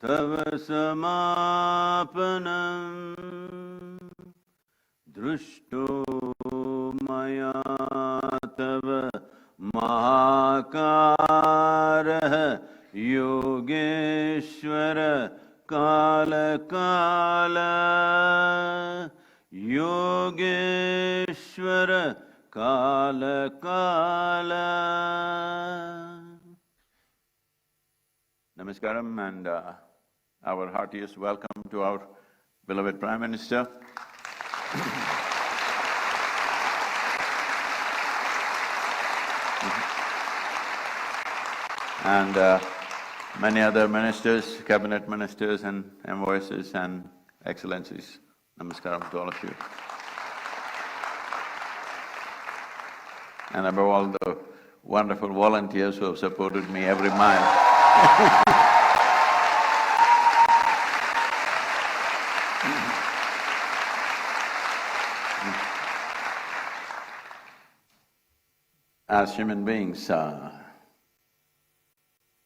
तव समापनम् दृष्टो मया तव महाकारः योगेश्वर काल काल योगेश्वर काल काल. Namaskaram and our heartiest welcome to our beloved Prime Minister. And many other ministers, cabinet ministers and envoys and excellencies. Namaskaram to all of you. And above all, the wonderful volunteers who have supported me every mile. As human beings,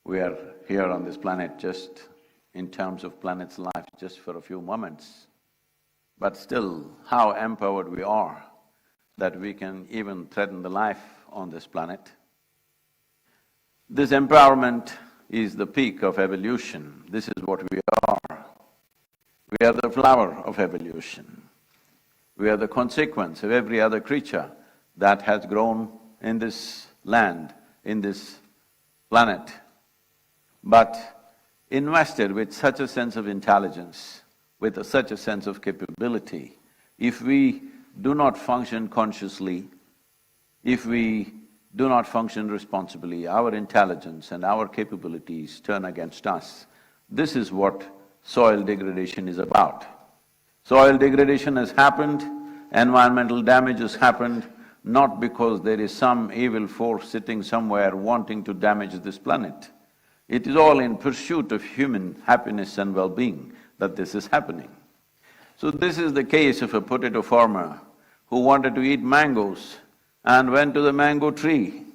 we are here on this planet just in terms of planet's life, just for a few moments. But still, how empowered we are that we can even threaten the life on this planet. This empowerment is the peak of evolution. This is what we are. We are the flower of evolution. We are the consequence of every other creature that has grown in this land, in this planet. But invested with such a sense of intelligence, with such a sense of capability, if we do not function consciously, if we do not function responsibly, our intelligence and our capabilities turn against us. This is what soil degradation is about. Soil degradation has happened, environmental damage has happened, not because there is some evil force sitting somewhere wanting to damage this planet. It is all in pursuit of human happiness and well-being that this is happening. So this is the case of a potato farmer who wanted to eat mangoes and went to the mango tree,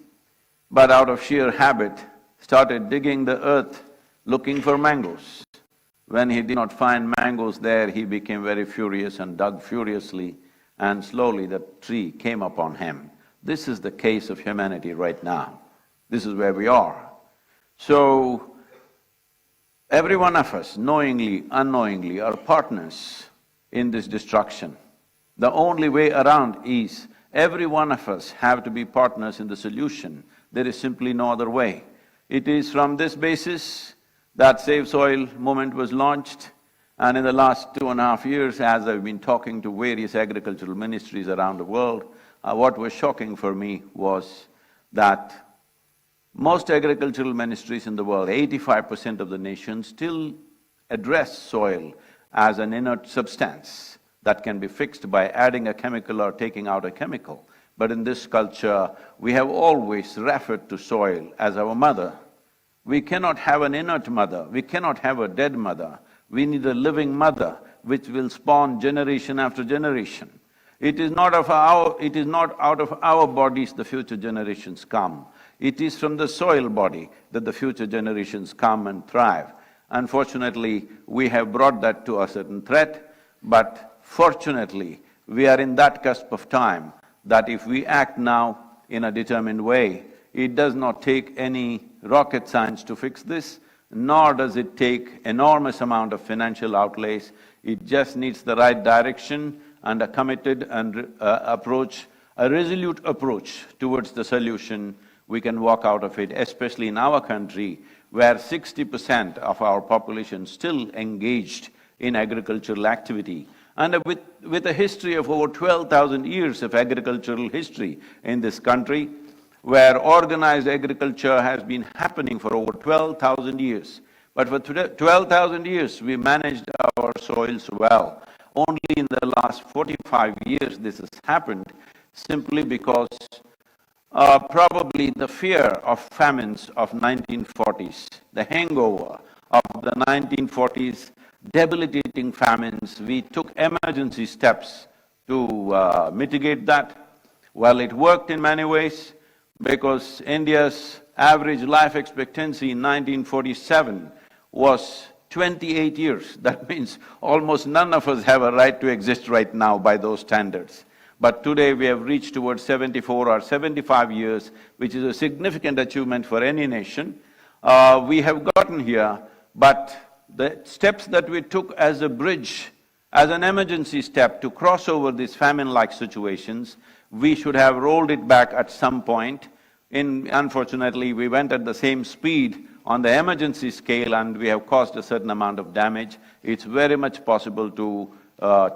but out of sheer habit started digging the earth looking for mangoes. When he did not find mangoes there, he became very furious and dug furiously, and slowly the tree came upon him. This is the case of humanity right now. This is where we are. So, every one of us, knowingly, unknowingly, are partners in this destruction. The only way around is every one of us have to be partners in the solution. There is simply no other way. It is from this basis that Save Soil movement was launched, and in the last 2.5 years, as I've been talking to various agricultural ministries around the world, what was shocking for me was that most agricultural ministries in the world, 85% of the nation, still address soil as an inert substance that can be fixed by adding a chemical or taking out a chemical. But in this culture, we have always referred to soil as our mother. We cannot have an inert mother, we cannot have a dead mother. We need a living mother which will spawn generation after generation. It is not out of our bodies the future generations come. It is from the soil body that the future generations come and thrive. Unfortunately, we have brought that to a certain threat, but fortunately, we are in that cusp of time that if we act now in a determined way, it does not take any rocket science to fix this, nor does it take enormous amount of financial outlays. It just needs the right direction and a committed and approach, a resolute approach towards the solution. We can walk out of it, especially in our country, where 60% of our population still engaged in agricultural activity. And with a history of over 12,000 years of agricultural history in this country, where organized agriculture has been happening for over 12,000 years. But for 12,000 years, we managed our soils well. Only in the last 45 years this has happened, simply because probably the fear of famines of 1940s, the hangover of the 1940s, debilitating famines, we took emergency steps to mitigate that. Well, it worked in many ways, because India's average life expectancy in 1947 was 28 years. That means almost none of us have a right to exist right now by those standards. But today we have reached towards 74 or 75 years, which is a significant achievement for any nation. We have gotten here, but the steps that we took as a bridge, as an emergency step to cross over these famine-like situations, we should have rolled it back at some point. Unfortunately, we went at the same speed on the emergency scale and we have caused a certain amount of damage. It's very much possible to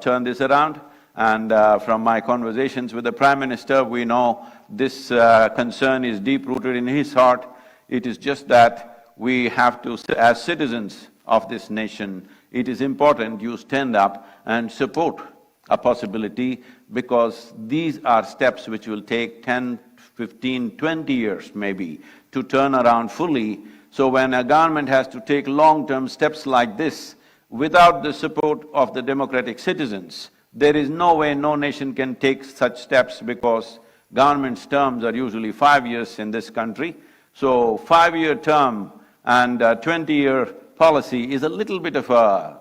turn this around. And from my conversations with the Prime Minister, we know this concern is deep-rooted in his heart. It is just that we have to, as citizens of this nation, it is important you stand up and support a possibility, because these are steps which will take 10, 15, 20 years maybe to turn around fully. So when a government has to take long-term steps like this, without the support of the democratic citizens, there is no way no nation can take such steps, because government's terms are usually 5 years in this country. So 5-year term and 20-year policy is a little bit of a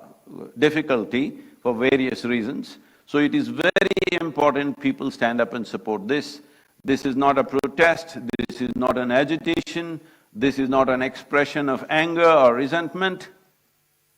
difficulty for various reasons. So it is very important people stand up and support this. This is not a protest, this is not an agitation, this is not an expression of anger or resentment.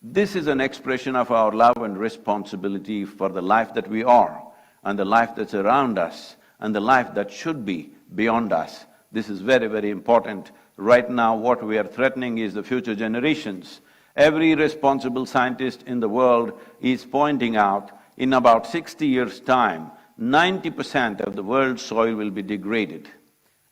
This is an expression of our love and responsibility for the life that we are, and the life that's around us, and the life that should be beyond us. This is very, very important. Right now, what we are threatening is the future generations. Every responsible scientist in the world is pointing out, in about 60 years' time, 90% of the world's soil will be degraded.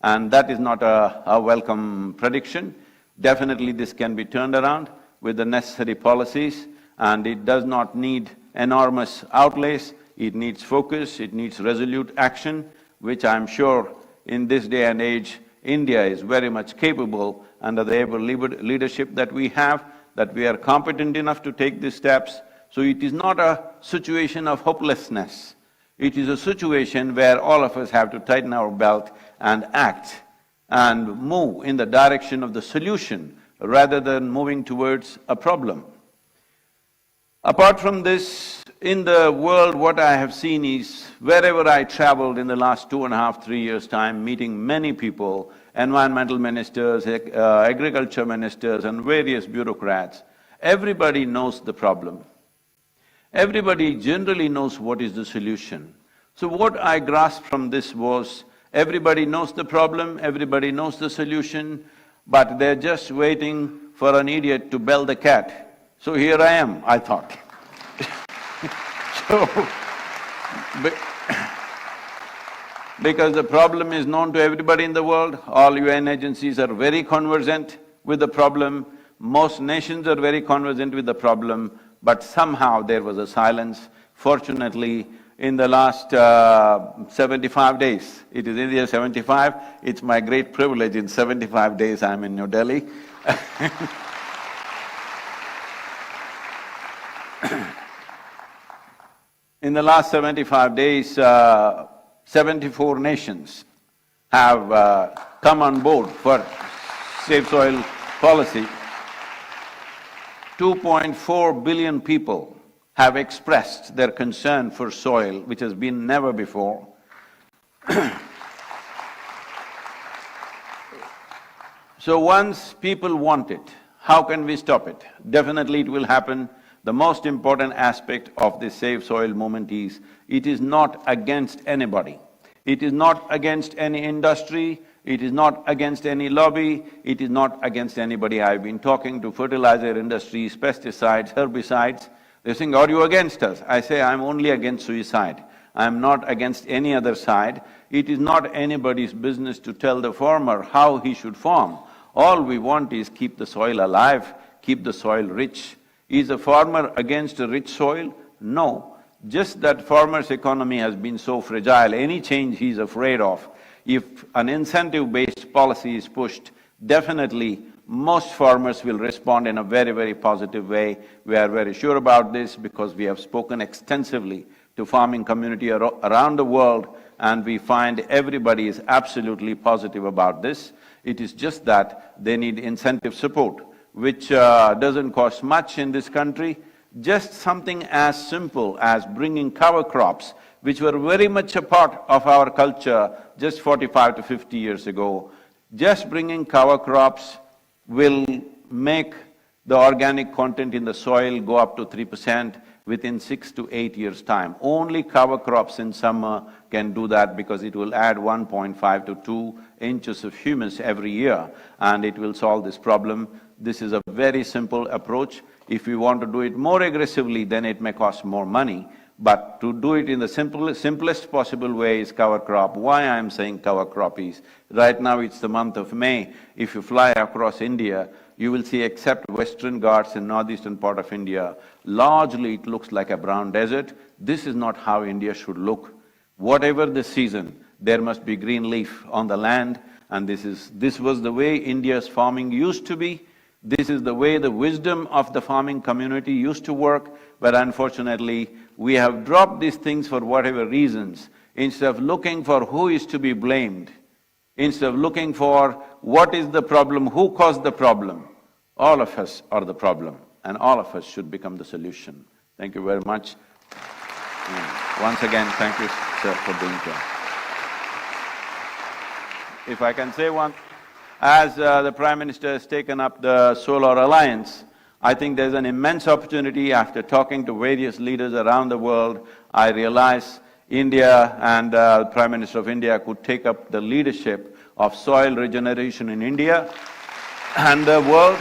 And that is not a welcome prediction. Definitely this can be turned around with the necessary policies, and it does not need enormous outlays. It needs focus, it needs resolute action, which I'm sure in this day and age, India is very much capable under the able leadership that we have, that we are competent enough to take these steps. So it is not a situation of hopelessness. It is a situation where all of us have to tighten our belt and act and move in the direction of the solution rather than moving towards a problem. Apart from this, in the world what I have seen is, wherever I traveled in the last 2.5, 3 years' time, meeting many people, environmental ministers, agriculture ministers and various bureaucrats, everybody knows the problem. Everybody generally knows what is the solution. So what I grasped from this was, everybody knows the problem, everybody knows the solution, but they're just waiting for an idiot to bell the cat. So here I am, I thought. Because the problem is known to everybody in the world, all UN agencies are very conversant with the problem, most nations are very conversant with the problem, but somehow there was a silence. Fortunately, in the last 75 days, it is India 75, it's my great privilege, in 75 days I'm in New Delhi. In the last 75 days, 74 nations have come on board for safe soil policy. 2.4 billion people have expressed their concern for soil, which has been never before. So once people want it, how can we stop it? Definitely it will happen. The most important aspect of this Save Soil movement is, it is not against anybody. It is not against any industry, it is not against any lobby, it is not against anybody. I've been talking to fertilizer industries, pesticides, herbicides. They're saying, are you against us? I say, I'm only against suicide. I'm not against any other side. It is not anybody's business to tell the farmer how he should farm. All we want is keep the soil alive, keep the soil rich. Is a farmer against a rich soil? No. Just that farmer's economy has been so fragile, any change he's afraid of. If an incentive-based policy is pushed, definitely most farmers will respond in a very, very positive way. We are very sure about this because we have spoken extensively to farming community around the world, and we find everybody is absolutely positive about this. It is just that they need incentive support. which doesn't cost much in this country. Just something as simple as bringing cover crops, which were very much a part of our culture just 45 to 50 years ago. Just bringing cover crops will make the organic content in the soil go up to 3% within 6 to 8 years' time. Only cover crops in summer can do that because it will add 1.5 to 2 inches of humus every year, and it will solve this problem. This is a very simple approach. If we want to do it more aggressively, then it may cost more money. But to do it in the simplest possible way is cover crop. Why I am saying cover crop is, right now it's the month of May. If you fly across India, you will see, except Western Ghats and northeastern part of India, largely it looks like a brown desert. This is not how India should look. Whatever the season, there must be green leaf on the land, and this was the way India's farming used to be. This is the way the wisdom of the farming community used to work, but unfortunately, we have dropped these things for whatever reasons. Instead of looking for who is to be blamed, instead of looking for what is the problem, who caused the problem, all of us are the problem, and all of us should become the solution. Thank you very much. Once again, thank you, sir, for being here. If I can say one, as the Prime Minister has taken up the Solar Alliance, I think there's an immense opportunity. After talking to various leaders around the world, I realize India and the Prime Minister of India could take up the leadership of soil regeneration in India and the world.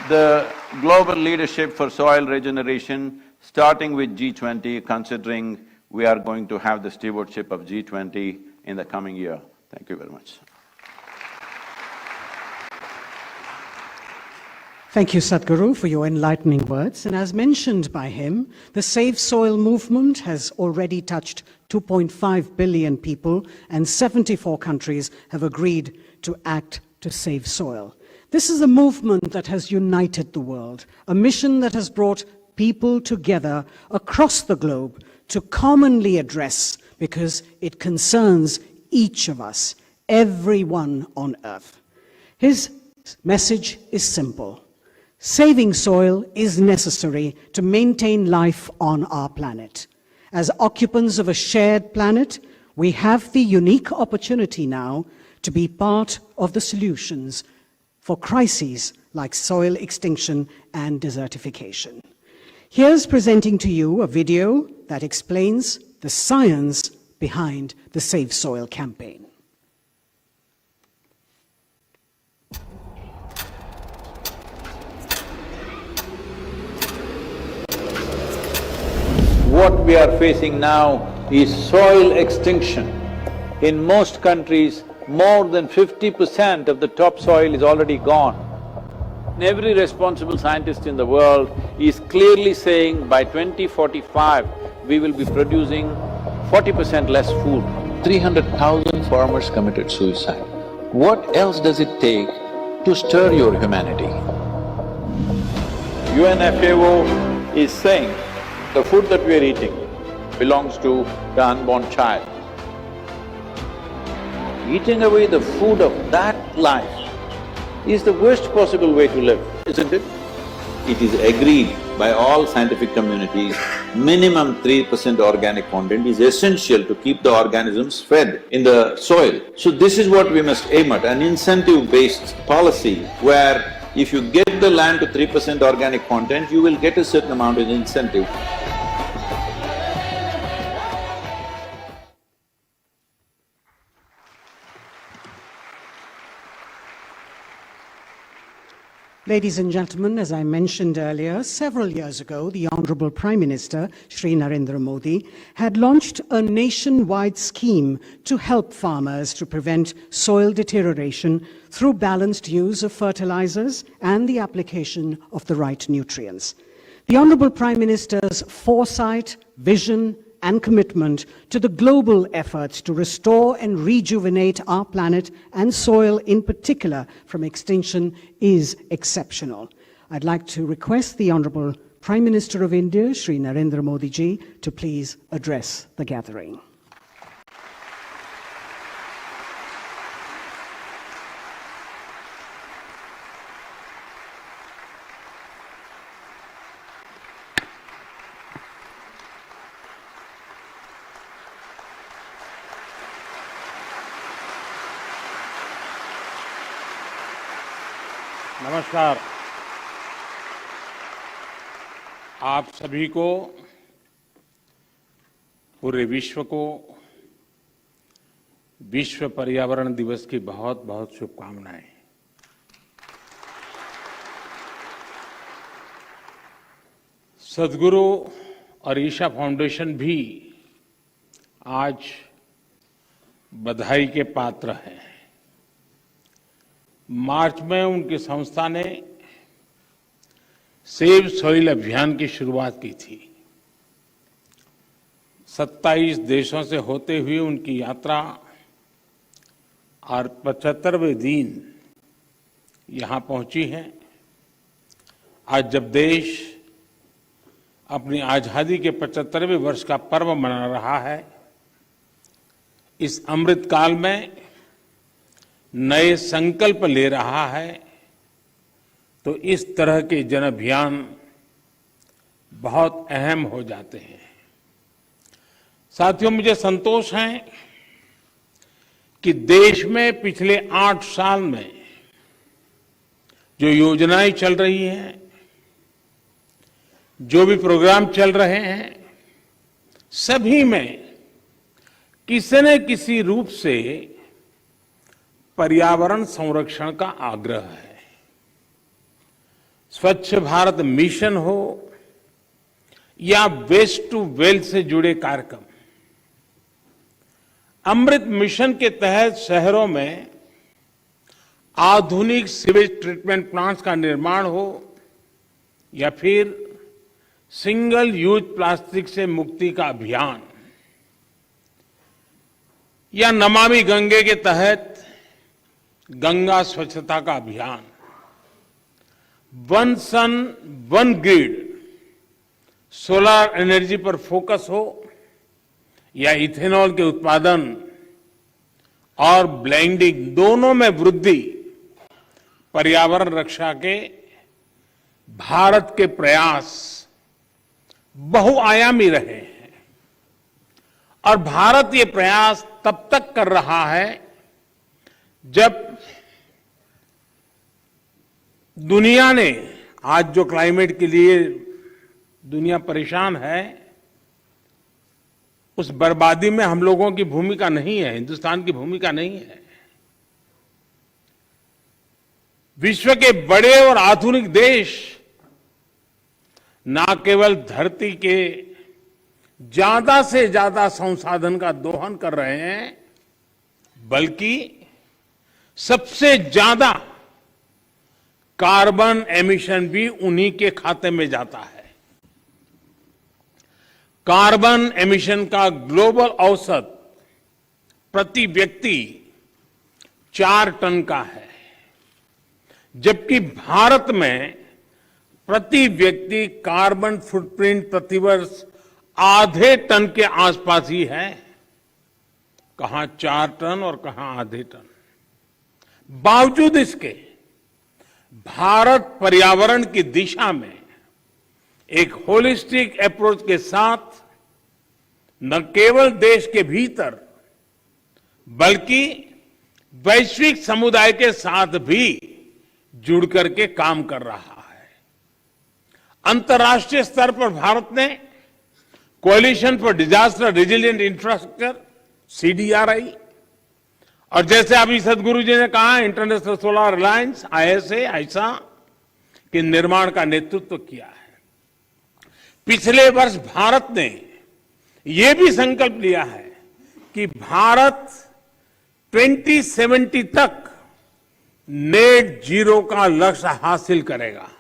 The global leadership for soil regeneration, starting with G20, considering we are going to have the stewardship of G20 in the coming year. Thank you very much. Thank you, Sadhguru, for your enlightening words. And as mentioned by him, the Save Soil movement has already touched 2.5 billion people, and 74 countries have agreed to act to save soil. This is a movement that has united the world, a mission that has brought people together across the globe to commonly address, because it concerns each of us, everyone on earth. His message is simple. Saving soil is necessary to maintain life on our planet. As occupants of a shared planet, we have the unique opportunity now to be part of the solutions for crises like soil extinction and desertification. Here's presenting to you a video that explains the science behind the Save Soil campaign. What we are facing now is soil extinction. In most countries, more than 50% of the topsoil is already gone. Every responsible scientist in the world is clearly saying by 2045, we will be producing 40% less food. 300,000 farmers committed suicide. What else does it take to stir your humanity? UNFAO is saying the food that we are eating belongs to the unborn child. Eating away the food of that life is the worst possible way to live, isn't it? It is agreed by all scientific communities, minimum 3% organic content is essential to keep the organisms fed in the soil. So this is what we must aim at, an incentive-based policy where if you get the land to 3% organic content, you will get a certain amount of incentive. Ladies and gentlemen, as I mentioned earlier, several years ago, the Honorable Prime Minister, Shri Narendra Modi, had launched a nationwide scheme to help farmers to prevent soil deterioration through balanced use of fertilizers and the application of the right nutrients. The Honorable Prime Minister's foresight, vision, and commitment to the global efforts to restore and rejuvenate our planet and soil in particular from extinction is exceptional. I'd like to request the Honorable Prime Minister of India, Shri Narendra Modi ji, to please address the gathering. नमस्कार। आप सभी को, पूरे विश्व को विश्व पर्यावरण दिवस की बहुत बहुत शुभकामनाएं। सदगुरु और ईशा फाउंडेशन भी आज बधाई के पात्र हैं। मार्च में उनकी संस्था ने सेव सॉइल अभियान की शुरुआत की थी। 27 देशों से होते हुए उनकी यात्रा और 75वें दिन यहां पहुंची है। आज जब देश अपनी आजादी के 75वें वर्ष का पर्व मना रहा है, इस अमृत काल में नए संकल्प ले रहा है, तो इस तरह के जन अभियान बहुत अहम हो जाते हैं। साथियों, मुझे संतोष है कि देश में पिछले 8 साल में जो योजनाएं चल रही हैं, जो भी प्रोग्राम चल रहे हैं, सभी में किसी न किसी रूप से पर्यावरण संरक्षण का आग्रह है। स्वच्छ भारत मिशन हो या वेस्ट टू वेल्थ से जुड़े कार्यक्रम, अमृत मिशन के तहत शहरों में आधुनिक सीवेज ट्रीटमेंट प्लांट्स का निर्माण हो या फिर सिंगल यूज प्लास्टिक से मुक्ति का अभियान, या नमामि गंगे के तहत गंगा स्वच्छता का अभियान, one sun one grid solar energy पर फोकस हो या इथेनॉल के उत्पादन और ब्लेंडिंग दोनों में वृद्धि, पर्यावरण रक्षा के भारत के प्रयास बहुआयामी रहे हैं। और भारत ये प्रयास तब तक कर रहा है जब दुनिया ने, आज जो क्लाइमेट के लिए दुनिया परेशान है, उस बर्बादी में हम लोगों की भूमिका नहीं है, हिंदुस्तान की भूमिका नहीं है। विश्व के बड़े और आधुनिक देश न केवल धरती के ज्यादा से ज्यादा संसाधन का दोहन कर रहे हैं, बल्कि सबसे ज्यादा कार्बन एमिशन भी उन्हीं के खाते में जाता है। कार्बन एमिशन का ग्लोबल औसत प्रति व्यक्ति 4 टन का है, जबकि भारत में प्रति व्यक्ति कार्बन फुटप्रिंट प्रतिवर्ष आधे टन के आसपास ही है। कहां 4 टन और कहां आधे टन। बावजूद इसके भारत पर्यावरण की दिशा में एक होलिस्टिक अप्रोच के साथ न केवल देश के भीतर बल्कि वैश्विक समुदाय के साथ भी जुड़ करके काम कर रहा है। अंतर्राष्ट्रीय स्तर पर भारत ने coalition for disaster resilient infrastructure CDRI और जैसे अभी सदगुरु जी ने कहा, इंटरनेशनल सोलर अलायंस ISA के निर्माण का नेतृत्व किया है। पिछले वर्ष भारत ने यह भी संकल्प लिया है कि भारत 2070 तक नेट जीरो का लक्ष्य हासिल करेगा।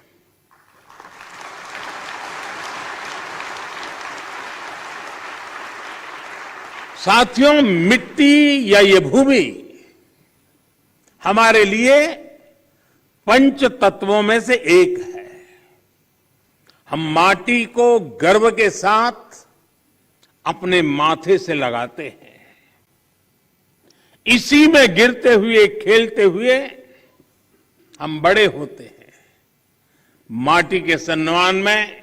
साथियों, मिट्टी या ये भूमि हमारे लिए पंच तत्वों में से एक है। हम माटी को गर्व के साथ अपने माथे से लगाते हैं। इसी में गिरते हुए, खेलते हुए हम बड़े होते हैं। माटी के सम्मान में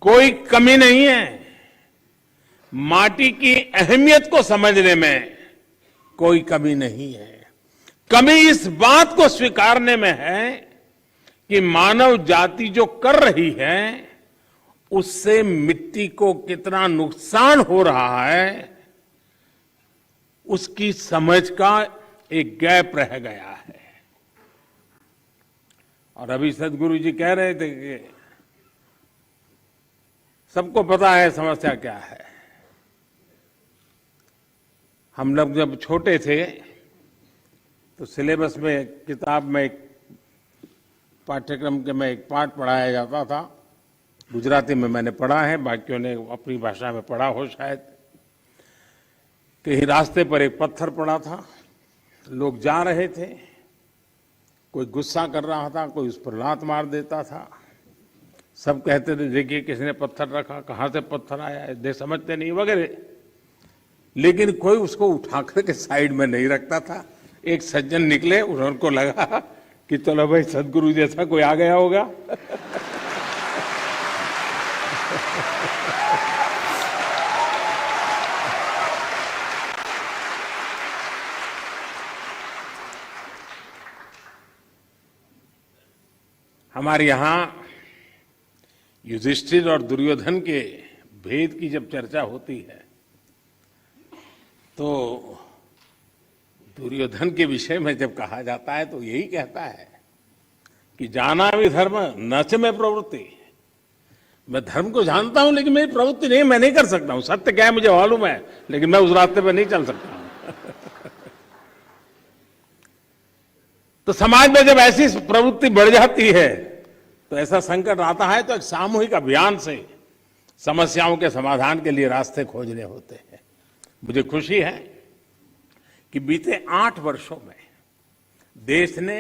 कोई कमी नहीं है। माटी की अहमियत को समझने में कोई कमी नहीं है। कमी इस बात को स्वीकारने में है कि मानव जाति जो कर रही है उससे मिट्टी को कितना नुकसान हो रहा है, उसकी समझ का एक गैप रह गया है। और अभी सदगुरु जी कह रहे थे कि सबको पता है समस्या क्या है। हम लोग जब छोटे थे तो सिलेबस में किताब में एक पाठ्यक्रम के में एक पाठ पढ़ाया जाता था। गुजराती में मैंने पढ़ा है, बाकियों ने अपनी भाषा में पढ़ा हो शायद। कहीं रास्ते पर एक पत्थर पड़ा था, लोग जा रहे थे, कोई गुस्सा कर रहा था, कोई उस पर लात मार देता था। सब कहते थे देखिए किसने पत्थर रखा, कहाँ से पत्थर आया है, दे समझते नहीं वगैरह। लेकिन कोई उसको उठा करके साइड में नहीं रखता था। एक सज्जन निकले, उनको लगा कि चलो भाई सदगुरु जैसा कोई आ गया होगा। हमारे यहां युधिष्ठिर और दुर्योधन के भेद की जब चर्चा होती है तो दुर्योधन के विषय में जब कहा जाता है तो यही कहता है कि जाना भी धर्म न च में प्रवृत्ति। मैं धर्म को जानता हूं लेकिन मेरी प्रवृत्ति नहीं, मैं नहीं कर सकता हूं। सत्य क्या है मुझे मालूम है, लेकिन मैं उस रास्ते पर नहीं चल सकता हूं। तो समाज में जब ऐसी प्रवृत्ति बढ़ जाती है तो ऐसा संकट आता है तो एक सामूहिक अभियान से समस्याओं के समाधान के लिए रास्ते खोजने होते हैं। मुझे खुशी है कि बीते 8 वर्षों में देश ने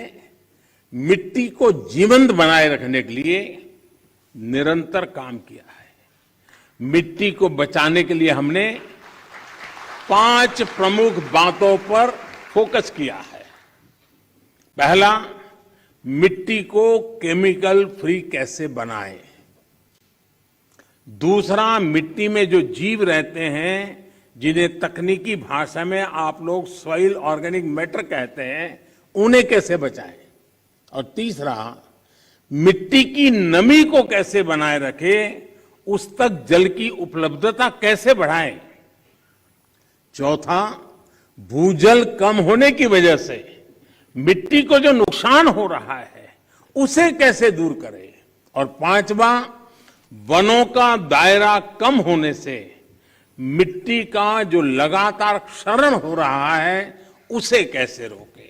मिट्टी को जीवंत बनाए रखने के लिए निरंतर काम किया है। मिट्टी को बचाने के लिए हमने 5 प्रमुख बातों पर फोकस किया है। पहला, मिट्टी को केमिकल फ्री कैसे बनाएं। दूसरा, मिट्टी में जो जीव रहते हैं जिन्हें तकनीकी भाषा में आप लोग सॉइल ऑर्गेनिक मैटर कहते हैं, उन्हें कैसे बचाएं। और तीसरा, मिट्टी की नमी को कैसे बनाए रखें, उस तक जल की उपलब्धता कैसे बढ़ाएं। चौथा, भूजल कम होने की वजह से मिट्टी को जो नुकसान हो रहा है उसे कैसे दूर करें। और पांचवा, वनों का दायरा कम होने से मिट्टी का जो लगातार क्षरण हो रहा है उसे कैसे रोके।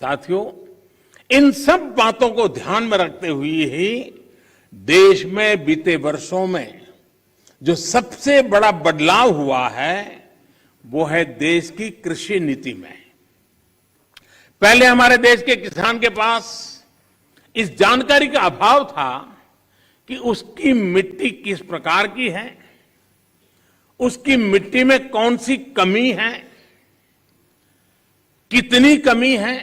साथियों, इन सब बातों को ध्यान में रखते हुए ही देश में बीते वर्षों में जो सबसे बड़ा बदलाव हुआ है वो है देश की कृषि नीति में। पहले हमारे देश के किसान के पास इस जानकारी का अभाव था कि उसकी मिट्टी किस प्रकार की है, उसकी मिट्टी में कौन सी कमी है, कितनी कमी है।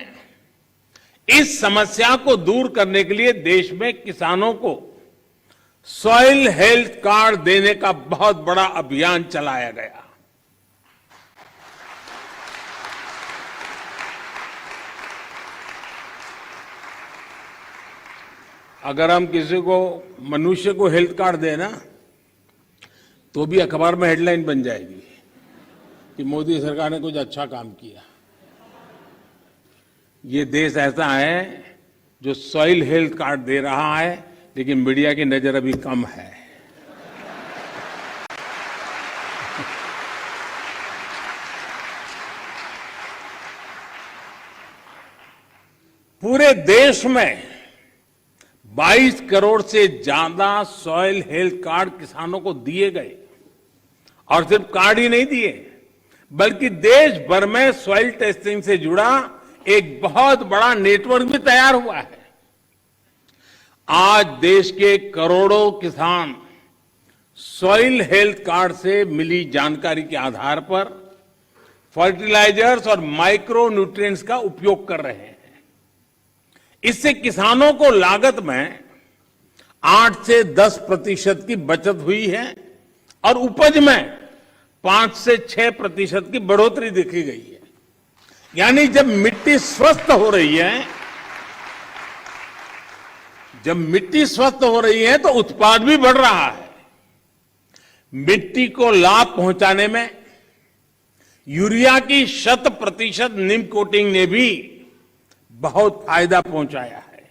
इस समस्या को दूर करने के लिए देश में किसानों को सॉइल हेल्थ कार्ड देने का बहुत बड़ा अभियान चलाया गया। अगर हम किसी को मनुष्य को हेल्थ कार्ड दें ना तो भी अखबार में हेडलाइन बन जाएगी कि मोदी सरकार ने कुछ अच्छा काम किया। ये देश ऐसा है जो सॉइल हेल्थ कार्ड दे रहा है, लेकिन मीडिया की नजर अभी कम है। पूरे देश में 22 करोड़ से ज्यादा सॉइल हेल्थ कार्ड किसानों को दिए गए। और सिर्फ कार्ड ही नहीं दिए, बल्कि देश भर में सॉइल टेस्टिंग से जुड़ा एक बहुत बड़ा नेटवर्क भी तैयार हुआ है। आज देश के करोड़ों किसान सॉइल हेल्थ कार्ड से मिली जानकारी के आधार पर फर्टिलाइजर्स और माइक्रो न्यूट्रिएंट्स का उपयोग कर रहे हैं। इससे किसानों को लागत में 8 से 10% की बचत हुई है और उपज में 5 से 6% की बढ़ोतरी देखी गई है। यानी जब मिट्टी स्वस्थ हो रही है, तो उत्पाद भी बढ़ रहा है। मिट्टी को लाभ पहुंचाने में यूरिया की 100% नीम कोटिंग ने भी बहुत फायदा पहुंचाया है।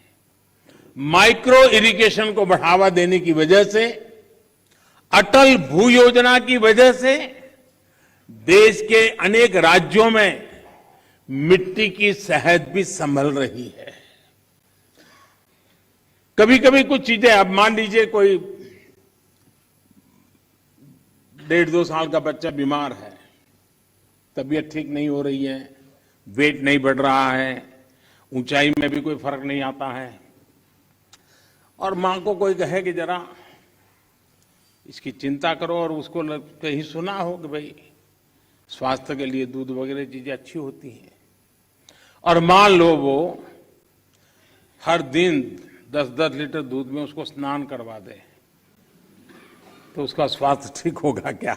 माइक्रो इरिगेशन को बढ़ावा देने की वजह से, अटल भू योजना की वजह से देश के अनेक राज्यों में मिट्टी की सेहत भी संभल रही है। कभी कभी कुछ चीजें, अब मान लीजिए कोई 1.5-2 साल का बच्चा बीमार है, तबीयत ठीक नहीं हो रही है, वेट नहीं बढ़ रहा है, ऊंचाई में भी कोई फर्क नहीं आता है, और मां को कोई कहे कि जरा इसकी चिंता करो, और उसको कहीं सुना हो कि भाई स्वास्थ्य के लिए दूध वगैरह चीजें अच्छी होती हैं, और मान लो वो हर दिन 10-10 लीटर दूध में उसको स्नान करवा दे, तो उसका स्वास्थ्य ठीक होगा क्या?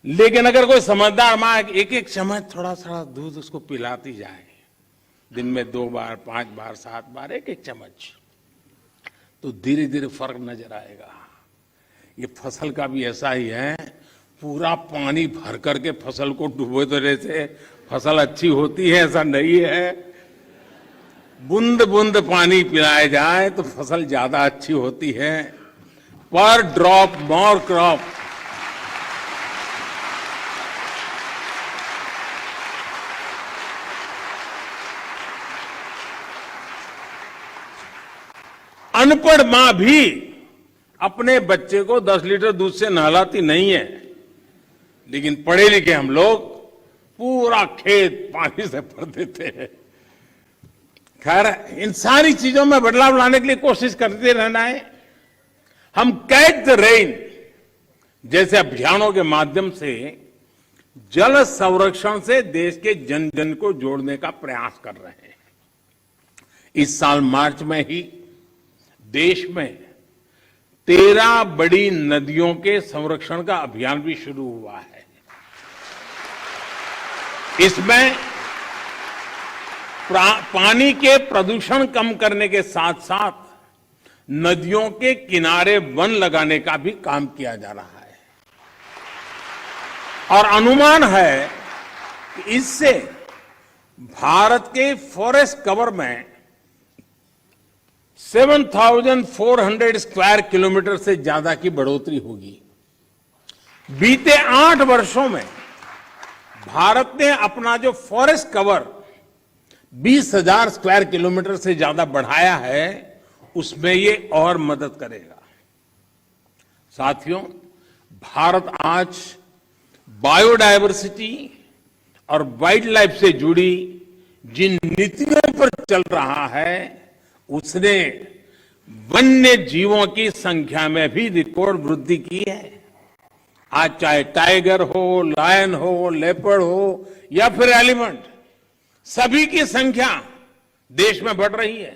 लेकिन अगर कोई समझदार मां एक चम्मच थोड़ा सा दूध उसको पिलाती जाए, दिन में 2 बार, 5 बार, 7 बार, एक चम्मच, तो धीरे धीरे फर्क नजर आएगा। ये फसल का भी ऐसा ही है, पूरा पानी भर करके फसल को डुबो देने से फसल अच्छी होती है ऐसा नहीं है। बूंद बूंद पानी पिलाया जाए तो फसल ज्यादा अच्छी होती है। पर ड्रॉप मोर क्रॉप। अनपढ़ मां भी अपने बच्चे को 10 लीटर दूध से नहलाती नहीं है, लेकिन पढ़े लिखे हम लोग पूरा खेत पानी से भर देते हैं। खैर, इन सारी चीजों में बदलाव लाने के लिए कोशिश करते रहना है। हम कैच द रेन जैसे अभियानों के माध्यम से जल संरक्षण से देश के जन जन को जोड़ने का प्रयास कर रहे हैं। इस साल मार्च में ही देश में 13 बड़ी नदियों के संरक्षण का अभियान भी शुरू हुआ है। इसमें पानी के प्रदूषण कम करने के साथ साथ नदियों के किनारे वन लगाने का भी काम किया जा रहा है, और अनुमान है कि इससे भारत के फॉरेस्ट कवर में 7,400 स्क्वायर किलोमीटर से ज्यादा की बढ़ोतरी होगी। बीते 8 वर्षों में भारत ने अपना जो फॉरेस्ट कवर 20,000 स्क्वायर किलोमीटर से ज्यादा बढ़ाया है, उसमें ये और मदद करेगा। साथियों, भारत आज बायोडायवर्सिटी और वाइल्ड लाइफ से जुड़ी जिन नीतियों पर चल रहा है, उसने वन्य जीवों की संख्या में भी रिकॉर्ड वृद्धि की है। आज चाहे टाइगर हो, लायन हो, लेपर्ड हो या फिर एलिफेंट, सभी की संख्या देश में बढ़ रही है।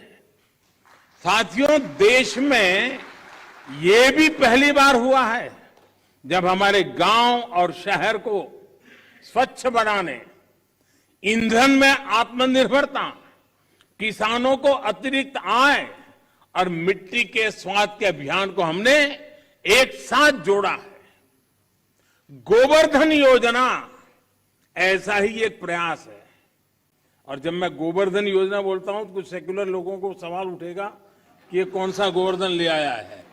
साथियों, देश में ये भी पहली बार हुआ है जब हमारे गांव और शहर को स्वच्छ बनाने, ईंधन में आत्मनिर्भरता, किसानों को अतिरिक्त आय और मिट्टी के स्वास्थ्य के अभियान को हमने एक साथ जोड़ा है। गोवर्धन योजना ऐसा ही एक प्रयास है। और जब मैं गोवर्धन योजना बोलता हूं तो कुछ सेक्युलर लोगों को सवाल उठेगा कि ये कौन सा गोवर्धन ले आया है।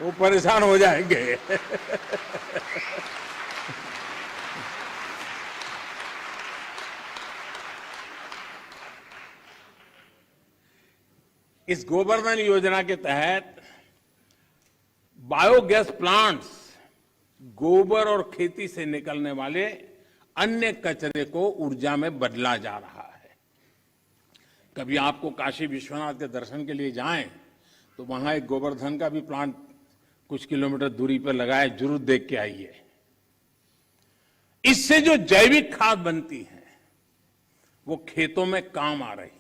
वो परेशान हो जाएंगे। इस गोवर्धन योजना के तहत बायोगैस प्लांट्स गोबर और खेती से निकलने वाले अन्य कचरे को ऊर्जा में बदला जा रहा है। कभी आपको काशी विश्वनाथ के दर्शन के लिए जाएं तो वहां एक गोवर्धन का भी प्लांट कुछ किलोमीटर दूरी पर लगा है, जरूर देख के आइए। इससे जो जैविक खाद बनती है वो खेतों में काम आ रही है।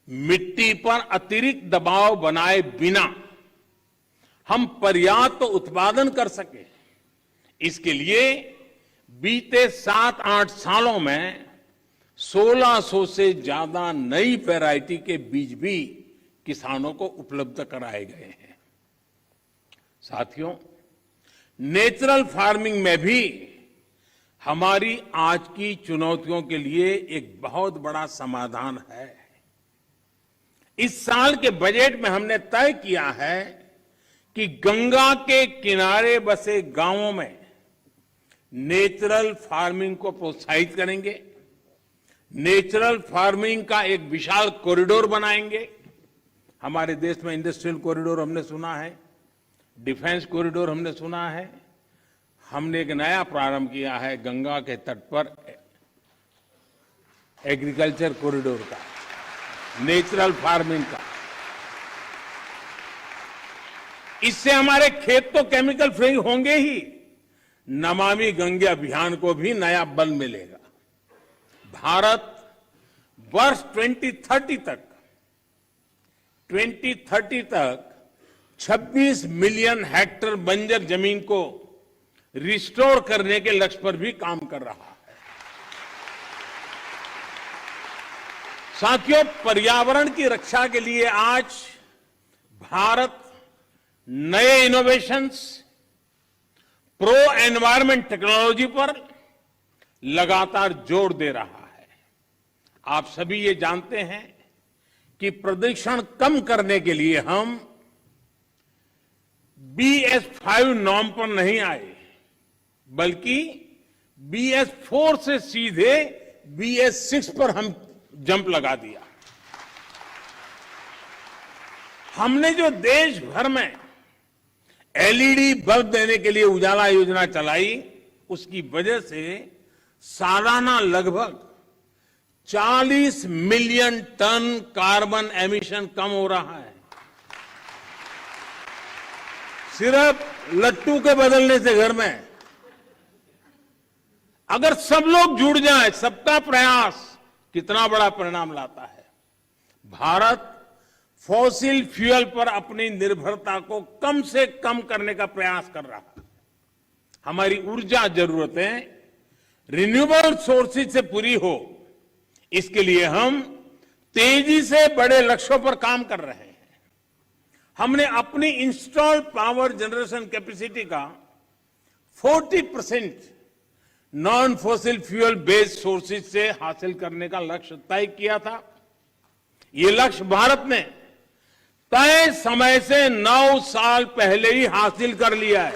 मिट्टी पर अतिरिक्त दबाव बनाए बिना हम पर्याप्त उत्पादन कर सके, इसके लिए बीते 7-8 सालों में 1600 से ज्यादा नई वैरायटी के बीज भी किसानों को उपलब्ध कराए गए हैं। साथियों, नेचुरल फार्मिंग में भी हमारी आज की चुनौतियों के लिए एक बहुत बड़ा समाधान है। इस साल के बजट में हमने तय किया है कि गंगा के किनारे बसे गांवों में नेचुरल फार्मिंग को प्रोत्साहित करेंगे, नेचुरल फार्मिंग का एक विशाल कॉरिडोर बनाएंगे। हमारे देश में इंडस्ट्रियल कॉरिडोर हमने सुना है, डिफेंस कॉरिडोर हमने सुना है। हमने एक नया प्रारंभ किया है गंगा के तट पर एग्रीकल्चर कॉरिडोर का, नेचुरल फार्मिंग का। इससे हमारे खेत तो केमिकल फ्री होंगे ही, नमामि गंगे अभियान को भी नया बल मिलेगा। भारत वर्ष 2030 तक 26 मिलियन हेक्टेयर बंजर जमीन को रिस्टोर करने के लक्ष्य पर भी काम कर रहा है। साथियों, पर्यावरण की रक्षा के लिए आज भारत नए इनोवेशंस, प्रो एनवायरमेंट टेक्नोलॉजी पर लगातार जोर दे रहा है। आप सभी ये जानते हैं कि प्रदूषण कम करने के लिए हम BS5 नॉर्म पर नहीं आए, बल्कि BS4 से सीधे BS6 पर हम जंप लगा दिया। हमने जो देश भर में LED बल्ब देने के लिए उजाला योजना चलाई, उसकी वजह से सालाना लगभग 40 मिलियन टन कार्बन एमिशन कम हो रहा है। सिर्फ लट्टू के बदलने से घर में अगर सब लोग जुड़ जाएं, सबका प्रयास कितना बड़ा परिणाम लाता है। भारत फॉसिल फ्यूल पर अपनी निर्भरता को कम से कम करने का प्रयास कर रहा है। हमारी ऊर्जा जरूरतें रिन्यूएबल सोर्सेज से पूरी हो, इसके लिए हम तेजी से बड़े लक्ष्यों पर काम कर रहे हैं। हमने अपनी इंस्टॉल्ड पावर जनरेशन कैपेसिटी का 40% non fossil fuel based sources से हासिल करने का लक्ष्य तय किया था। ये लक्ष्य भारत ने तय समय से 9 साल पहले ही हासिल कर लिया है।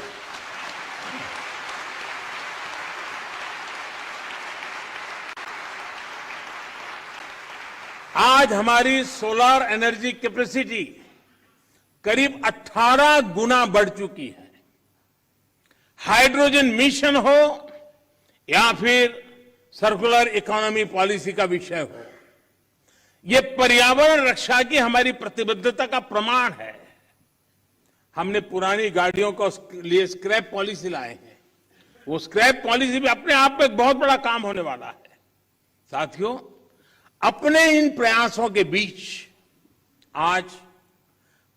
आज हमारी सोलर एनर्जी कैपेसिटी करीब 18 गुना बढ़ चुकी है। हाइड्रोजन मिशन हो या फिर सर्कुलर इकोनॉमी पॉलिसी का विषय हो, ये पर्यावरण रक्षा की हमारी प्रतिबद्धता का प्रमाण है। हमने पुरानी गाड़ियों को लिए स्क्रैप पॉलिसी लाए हैं। वो स्क्रैप पॉलिसी भी अपने आप में एक बहुत बड़ा काम होने वाला है। साथियों, अपने इन प्रयासों के बीच आज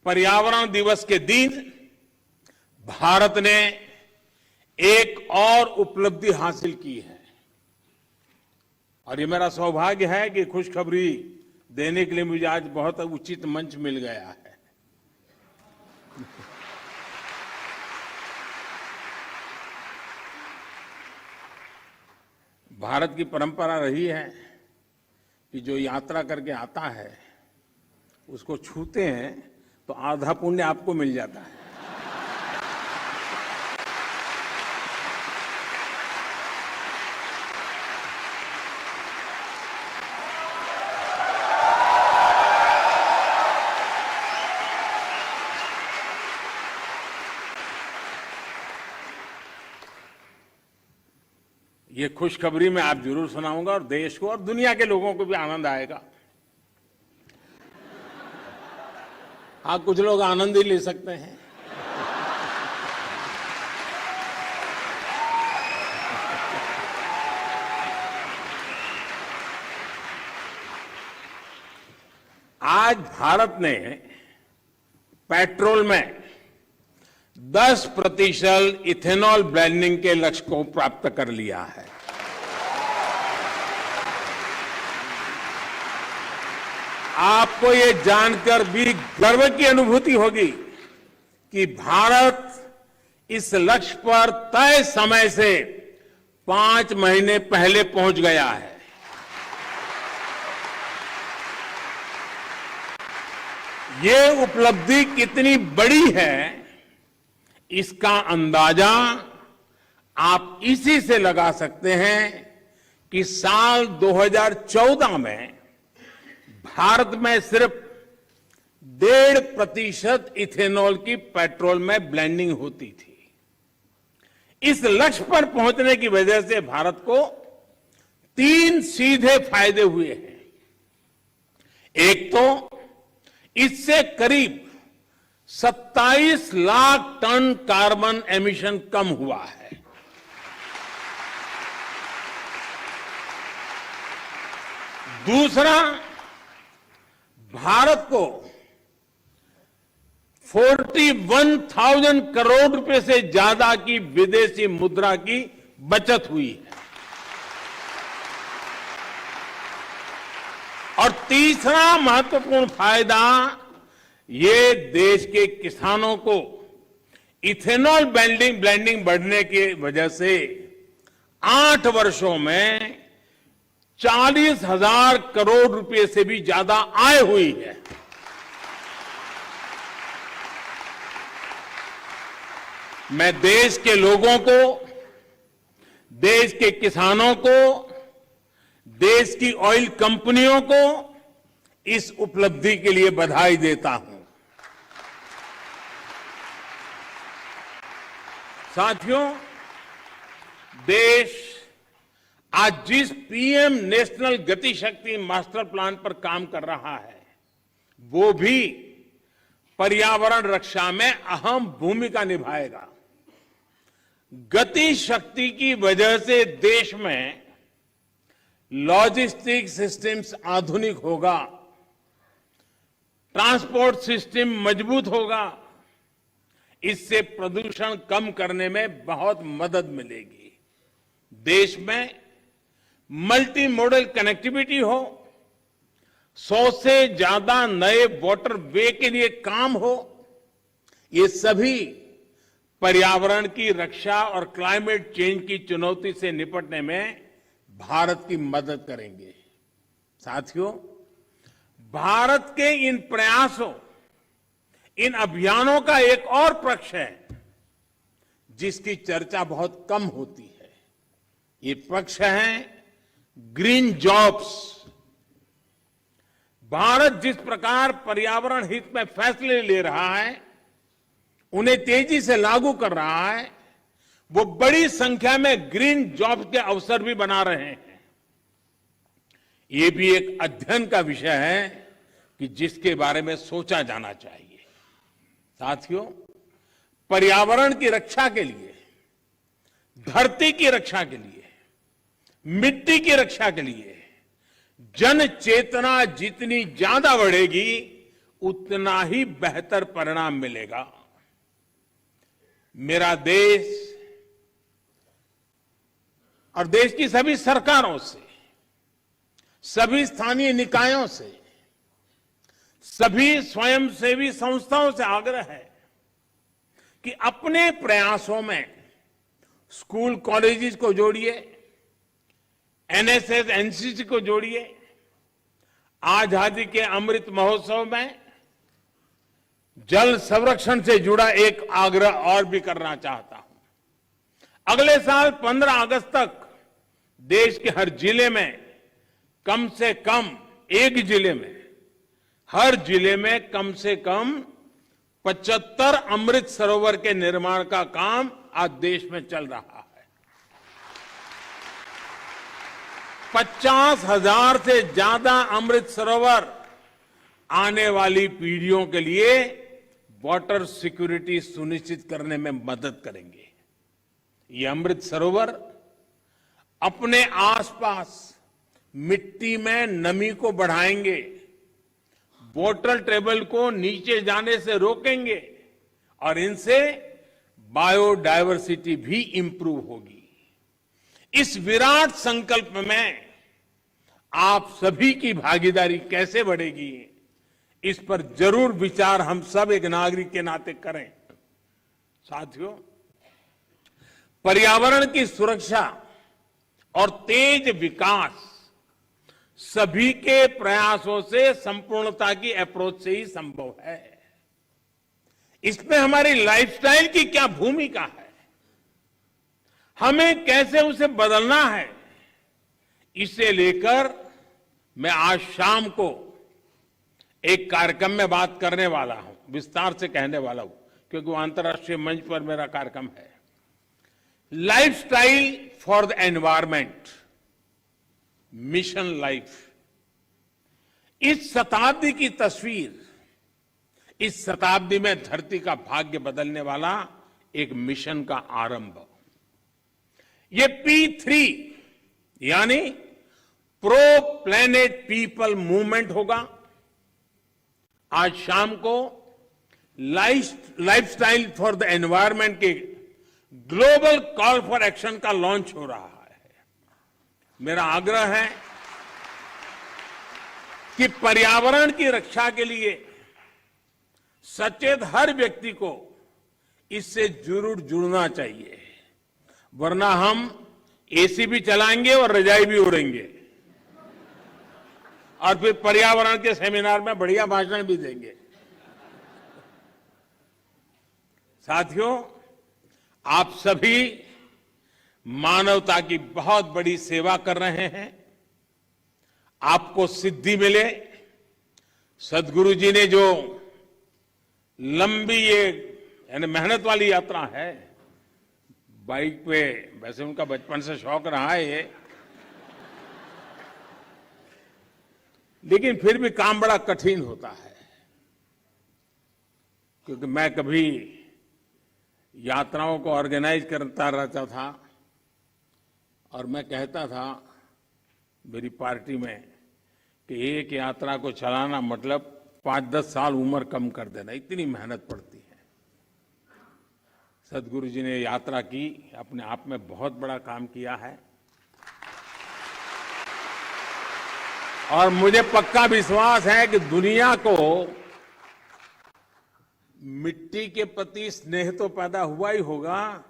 पर्यावरण दिवस के दिन भारत ने एक और उपलब्धि हासिल की है, और ये मेरा सौभाग्य है कि खुशखबरी देने के लिए मुझे आज बहुत उचित मंच मिल गया है। भारत की परंपरा रही है कि जो यात्रा करके आता है उसको छूते हैं तो आधा पुण्य आपको मिल जाता है। ये खुशखबरी मैं आप जरूर सुनाऊंगा और देश को और दुनिया के लोगों को भी आनंद आएगा। हाँ, कुछ लोग आनंद ही ले सकते हैं। आज भारत ने पेट्रोल में 10% इथेनॉल ब्लेंडिंग के लक्ष्य को प्राप्त कर लिया है। आपको ये जानकर भी गर्व की अनुभूति होगी कि भारत इस लक्ष्य पर तय समय से 5 महीने पहले पहुंच गया है। ये उपलब्धि कितनी बड़ी है, इसका अंदाजा आप इसी से लगा सकते हैं कि साल 2014 में भारत में सिर्फ 1.5% इथेनॉल की पेट्रोल में ब्लेंडिंग होती थी। इस लक्ष्य पर पहुंचने की वजह से भारत को 3 सीधे फायदे हुए हैं। एक तो इससे करीब 27 लाख टन कार्बन एमिशन कम हुआ है। दूसरा, भारत को 41,000 करोड़ रुपए से ज्यादा की विदेशी मुद्रा की बचत हुई है। और तीसरा महत्वपूर्ण फायदा, ये देश के किसानों को इथेनॉल ब्लेंडिंग बढ़ने की वजह से 8 वर्षों में 40,000 करोड़ रुपए से भी ज्यादा आय हुई है। मैं देश के लोगों को, देश के किसानों को, देश की ऑयल कंपनियों को इस उपलब्धि के लिए बधाई देता हूं। साथियों, देश आज जिस पीएम नेशनल गति शक्ति मास्टर प्लान पर काम कर रहा है, वो भी पर्यावरण रक्षा में अहम भूमिका निभाएगा। गति शक्ति की वजह से देश में लॉजिस्टिक सिस्टम्स आधुनिक होगा, ट्रांसपोर्ट सिस्टम मजबूत होगा। इससे प्रदूषण कम करने में बहुत मदद मिलेगी। देश में मल्टी मॉडल कनेक्टिविटी हो, 100 से ज्यादा नए वाटर वे के लिए काम हो, ये सभी पर्यावरण की रक्षा और क्लाइमेट चेंज की चुनौती से निपटने में भारत की मदद करेंगे। साथियों, भारत के इन प्रयासों, इन अभियानों का एक और पक्ष है जिसकी चर्चा बहुत कम होती है। ये पक्ष है ग्रीन जॉब्स। भारत जिस प्रकार पर्यावरण हित में फैसले ले रहा है, उन्हें तेजी से लागू कर रहा है, वो बड़ी संख्या में ग्रीन जॉब के अवसर भी बना रहे हैं। ये भी एक अध्ययन का विषय है कि जिसके बारे में सोचा जाना चाहिए। साथियों, पर्यावरण की रक्षा के लिए, धरती की रक्षा के लिए, मिट्टी की रक्षा के लिए जन चेतना जितनी ज्यादा बढ़ेगी, उतना ही बेहतर परिणाम मिलेगा। मेरा देश और देश की सभी सरकारों से, सभी स्थानीय निकायों से, सभी स्वयंसेवी संस्थाओं से आग्रह है कि अपने प्रयासों में स्कूल कॉलेजेस को जोड़िए, एनएसएस एनसीसी को जोड़िए। आजादी के अमृत महोत्सव में जल संरक्षण से जुड़ा एक आग्रह और भी करना चाहता हूं। अगले साल 15 अगस्त तक देश के हर जिले में कम से कम एक जिले में, हर जिले में कम से कम 75 अमृत सरोवर के निर्माण का काम आज देश में चल रहा है। 50,000 से ज्यादा अमृत सरोवर आने वाली पीढ़ियों के लिए वाटर सिक्योरिटी सुनिश्चित करने में मदद करेंगे। ये अमृत सरोवर अपने आसपास मिट्टी में नमी को बढ़ाएंगे, वाटर टेबल को नीचे जाने से रोकेंगे और इनसे बायोडायवर्सिटी भी इंप्रूव होगी। इस विराट संकल्प में आप सभी की भागीदारी कैसे बढ़ेगी, इस पर जरूर विचार हम सब एक नागरिक के नाते करें। साथियों, पर्यावरण की सुरक्षा और तेज विकास सभी के प्रयासों से संपूर्णता की अप्रोच से ही संभव है। इसमें हमारी लाइफस्टाइल की क्या भूमिका है, हमें कैसे उसे बदलना है, इसे लेकर मैं आज शाम को एक कार्यक्रम में बात करने वाला हूं, विस्तार से कहने वाला हूं, क्योंकि वो अंतर्राष्ट्रीय मंच पर मेरा कार्यक्रम है। Lifestyle for the environment, mission life. इस शताब्दी की तस्वीर, इस शताब्दी में धरती का भाग्य बदलने वाला एक मिशन का आरंभ। ये P3 यानी प्रो प्लेनेट पीपल मूवमेंट होगा। आज शाम को लाइफस्टाइल फॉर द एनवायरमेंट के ग्लोबल कॉल फॉर एक्शन का लॉन्च हो रहा है। मेरा आग्रह है कि पर्यावरण की रक्षा के लिए सचेत हर व्यक्ति को इससे जरूर जुड़ना चाहिए, वरना हम एसी भी चलाएंगे और रजाई भी उड़ेंगे और फिर पर्यावरण के सेमिनार में बढ़िया भाषण भी देंगे। साथियों, आप सभी मानवता की बहुत बड़ी सेवा कर रहे हैं। आपको सिद्धि मिले। सदगुरु जी ने जो लंबी ये यानी मेहनत वाली यात्रा है, बाइक पे, वैसे उनका बचपन से शौक रहा है ये, लेकिन फिर भी काम बड़ा कठिन होता है। क्योंकि मैं कभी यात्राओं को ऑर्गेनाइज करता रहता था और मैं कहता था मेरी पार्टी में कि एक यात्रा को चलाना मतलब 5-10 साल उम्र कम कर देना, इतनी मेहनत पड़ती है। सदगुरु जी ने यात्रा की, अपने आप में बहुत बड़ा काम किया है और मुझे पक्का विश्वास है कि दुनिया को मिट्टी के प्रति स्नेह तो पैदा हुआ ही होगा,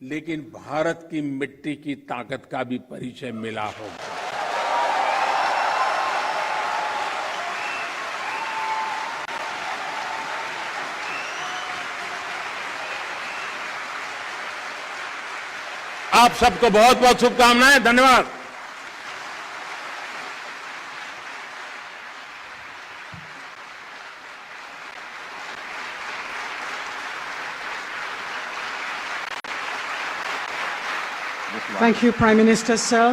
लेकिन भारत की मिट्टी की ताकत का भी परिचय मिला होगा। आप सबको बहुत बहुत शुभकामनाएं। धन्यवाद। Thank you, Prime Minister, sir.